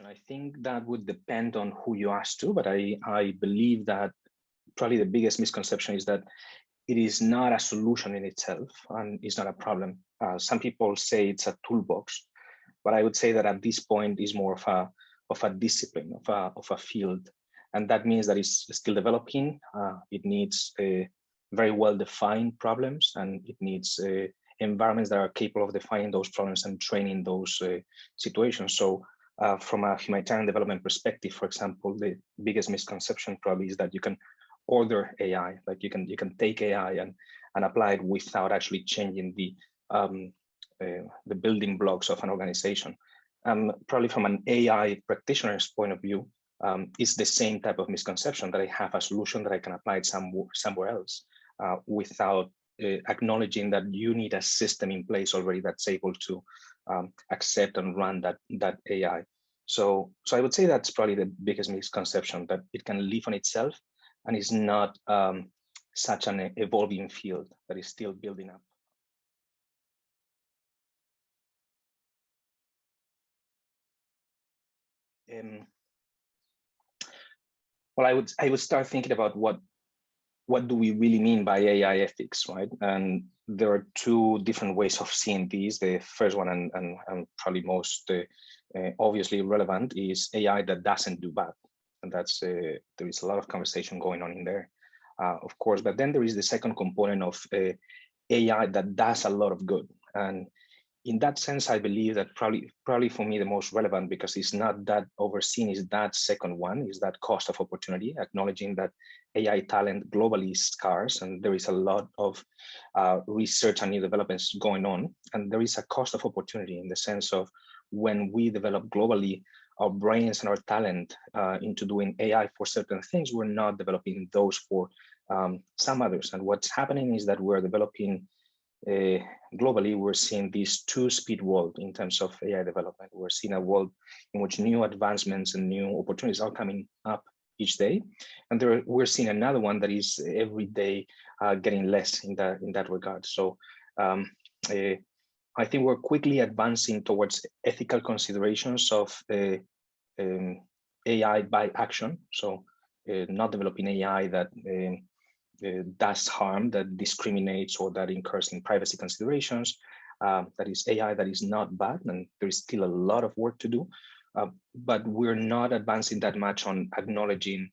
I think that would depend on who you ask to, but I believe that probably the biggest misconception is that it is not a solution in itself and it's not a problem. Some people say it's a toolbox, but I would say that at this point is more of a discipline, of a field. And that means that it's still developing. It needs very well-defined problems, and it needs environments that are capable of defining those problems and training those situations. So from a humanitarian development perspective, for example, the biggest misconception probably is that you can order AI, like you can take AI and apply it without actually changing the building blocks of an organization. Probably from an AI practitioner's point of view, it's the same type of misconception that I have a solution that I can apply it somewhere else without acknowledging that you need a system in place already that's able to accept and run that AI. So I would say that's probably the biggest misconception, that it can live on itself and is not such an evolving field that is still building up. Well, I would start thinking about what do we really mean by AI ethics, right? And there are two different ways of seeing these. The first one, and probably most obviously relevant, is AI that doesn't do bad. And that's, there is a lot of conversation going on in there, of course. But then there is the second component of AI that does a lot of good. And in that sense, I believe that probably for me, the most relevant, because it's not that overseen, is that second one, is that cost of opportunity, acknowledging that AI talent globally is scarce, and there is a lot of research and new developments going on. And there is a cost of opportunity in the sense of when we develop globally our brains and our talent into doing AI for certain things, we're not developing those for some others. And what's happening is that we're developing globally, we're seeing this two-speed world in terms of AI development. We're seeing a world in which new advancements and new opportunities are coming up each day, and we're seeing another one that is every day getting less in that regard. So I think we're quickly advancing towards ethical considerations of AI by action. So not developing AI that does harm, that discriminates, or that incurs in privacy considerations. That is AI that is not bad, and there is still a lot of work to do. But we're not advancing that much on acknowledging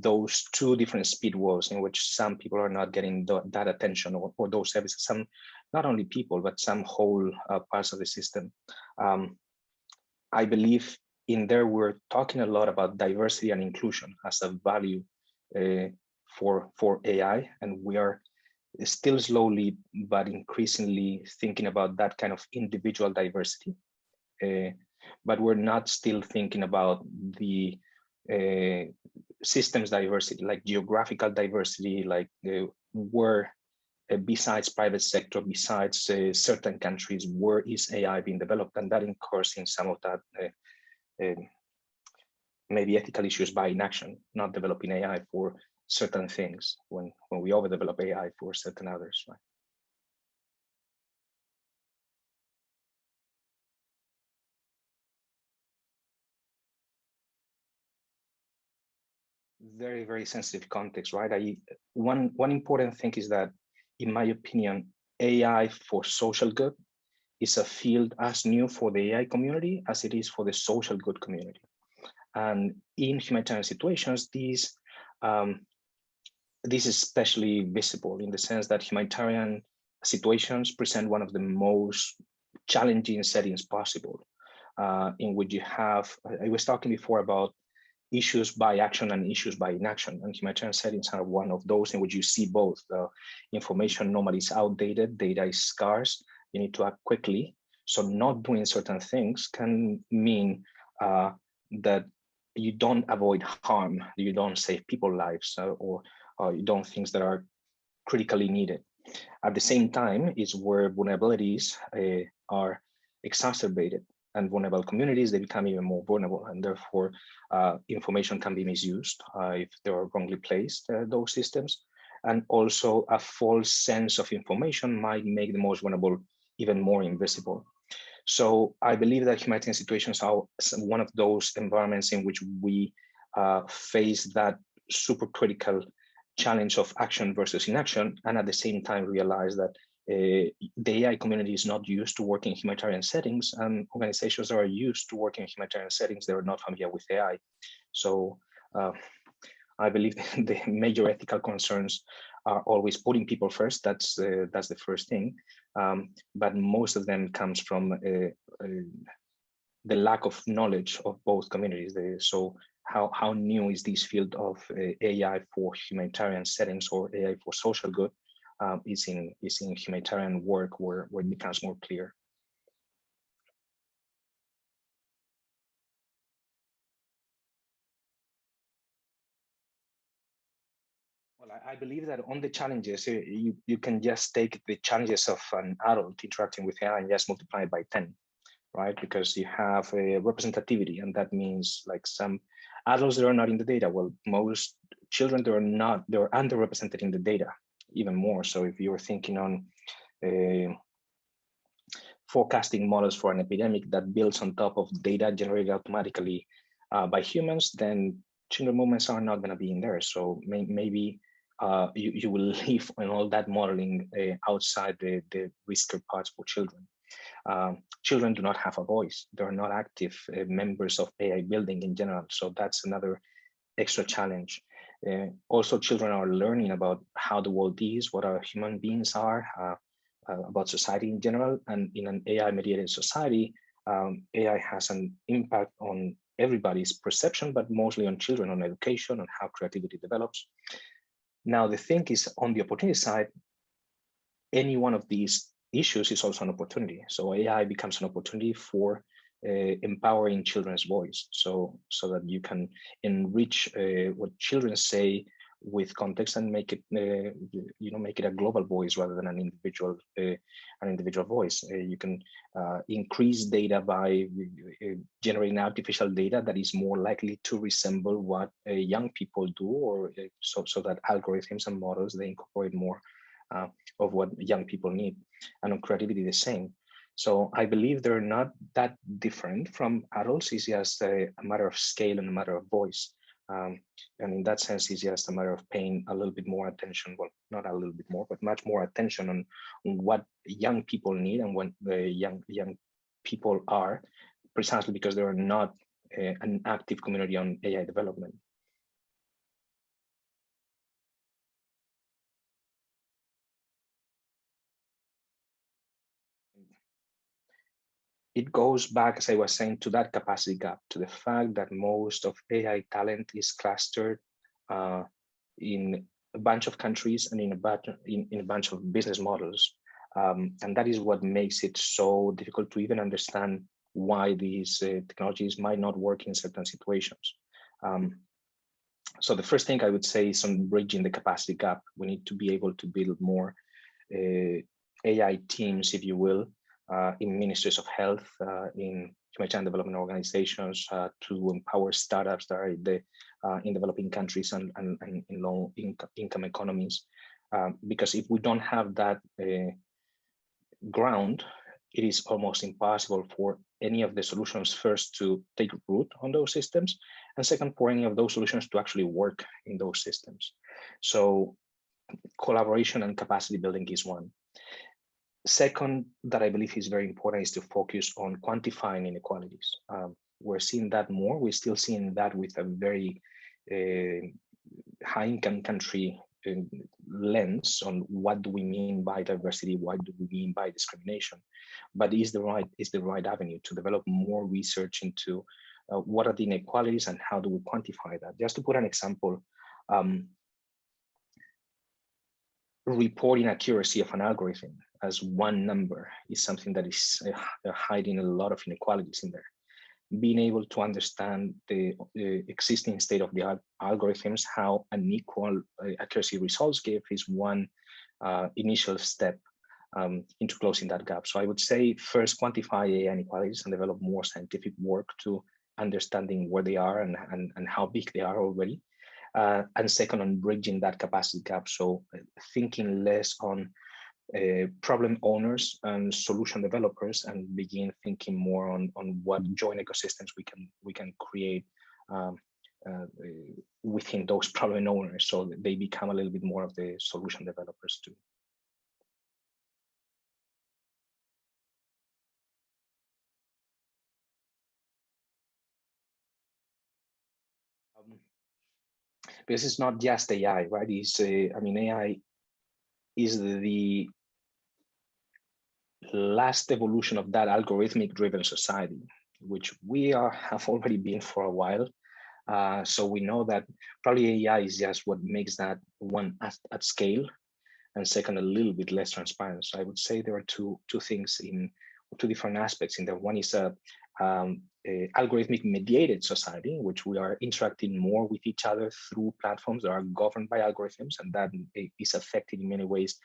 those two different speed walls in which some people are not getting that attention, or those services, some, not only people, but some whole parts of the system. I believe in there, we're talking a lot about diversity and inclusion as a value for AI, and we are still slowly but increasingly thinking about that kind of individual diversity. But we're not still thinking about the systems diversity, like geographical diversity, like where besides private sector, besides certain countries, where is AI being developed, and that incurs in some of that maybe ethical issues by inaction, not developing AI for certain things when we overdevelop AI for certain others, right? Very, very sensitive context, right? One important thing is that, in my opinion, AI for social good is a field as new for the AI community as it is for the social good community. And in humanitarian situations, this is especially visible in the sense that humanitarian situations present one of the most challenging settings possible, in which you have, I was talking before about issues by action and issues by inaction, and humanitarian settings are one of those in which you see both. The information normally is outdated, data is scarce, you need to act quickly. So not doing certain things can mean that you don't avoid harm, you don't save people's lives, or you don't things that are critically needed. At the same time is where vulnerabilities are exacerbated, and vulnerable communities, they become even more vulnerable, and therefore information can be misused if they are wrongly placed, those systems. And also a false sense of information might make the most vulnerable even more invisible. So I believe that humanitarian situations are one of those environments in which we face that super critical challenge of action versus inaction, and at the same time realize that the AI community is not used to working in humanitarian settings, and organizations that are used to working in humanitarian settings, they're not familiar with AI. So I believe the major ethical concerns are always putting people first. That's the first thing, but most of them comes from the lack of knowledge of both communities. So how new is this field of AI for humanitarian settings or AI for social good is in humanitarian work where it becomes more clear. Well, I believe that on the challenges, you can just take the challenges of an adult interacting with AI and just multiply it by 10, right? Because you have a representativity, and that means like some adults that are not in the data. Well, most children, they're underrepresented in the data even more. So if you're thinking on forecasting models for an epidemic that builds on top of data generated automatically by humans, then children movements are not going to be in there. So maybe you will leave on all that modeling outside the riskier parts for children. Children do not have a voice. They're not active members of AI building in general. So that's another extra challenge. Also, children are learning about how the world is, what our human beings are, about society in general. And in an AI-mediated society, AI has an impact on everybody's perception, but mostly on children, on education, on how creativity develops. Now, the thing is, on the opportunity side, any one of these issues is also an opportunity. So AI becomes an opportunity for empowering children's voice, so that you can enrich what children say with context and make it make it a global voice rather than an individual voice. You can increase data by generating artificial data that is more likely to resemble what young people do, or so that algorithms and models, they incorporate more of what young people need. And on creativity, the same. So I believe they're not that different from adults. It's just a matter of scale and a matter of voice. And in that sense, it's just a matter of paying a little bit more attention. Well, not a little bit more, but much more attention on what young people need and what the young people are, precisely because they are not an active community on AI development. It goes back, as I was saying, to that capacity gap, to the fact that most of AI talent is clustered in a bunch of countries and in a bunch of business models. And that is what makes it so difficult to even understand why these technologies might not work in certain situations. So the first thing I would say is on bridging the capacity gap. We need to be able to build more AI teams, if you will, in ministries of health, in humanitarian development organizations, to empower startups that are in developing countries and in low income economies. Because if we don't have that ground, it is almost impossible for any of the solutions, first, to take root on those systems, and second, for any of those solutions to actually work in those systems. So collaboration and capacity building is one. Second, that I believe is very important, is to focus on quantifying inequalities. We're seeing that more. We're still seeing that with a very high-income country lens on what do we mean by diversity, what do we mean by discrimination. But is the right avenue to develop more research into what are the inequalities and how do we quantify that. Just to put an example, reporting accuracy of an algorithm as one number is something that is hiding a lot of inequalities in there. Being able to understand the existing state of the algorithms, how unequal accuracy results give, is one initial step into closing that gap. So I would say, first, quantify AI inequalities and develop more scientific work to understanding where they are and how big they are already. And second, on bridging that capacity gap. So thinking less on problem owners and solution developers, and begin thinking more on what joint ecosystems we can create within those problem owners, so that they become a little bit more of the solution developers too. Because it's not just AI, right? It's I mean, AI is the last evolution of that algorithmic driven society, which we have already been for a while. So we know that probably AI is just what makes that one at scale, and second, a little bit less transparent. So I would say there are two things in two different aspects in there. One is a algorithmic mediated society in which we are interacting more with each other through platforms that are governed by algorithms, and that is affecting in many ways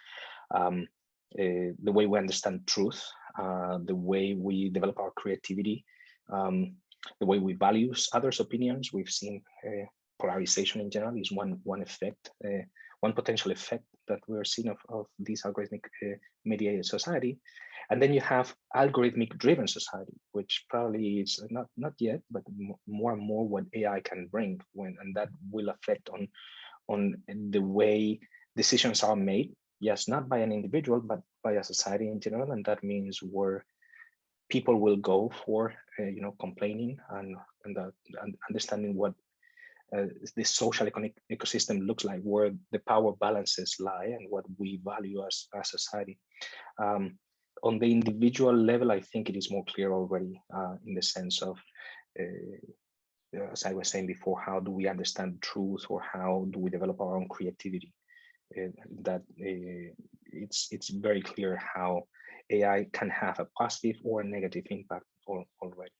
the way we understand truth, the way we develop our creativity, the way we value others' opinions. We've seen polarization in general is one effect, one potential effect that we're seeing of this algorithmic mediated society. And then you have algorithmic driven society, which probably is not yet, but more and more what AI can bring, and that will affect on the way decisions are made. Yes, not by an individual, but by a society in general. And that means where people will go for complaining and understanding what this social economic ecosystem looks like, where the power balances lie, and what we value as a society. On the individual level, I think it is more clear already in the sense of, as I was saying before, how do we understand truth, or how do we develop our own creativity? That it's very clear how AI can have a positive or a negative impact already.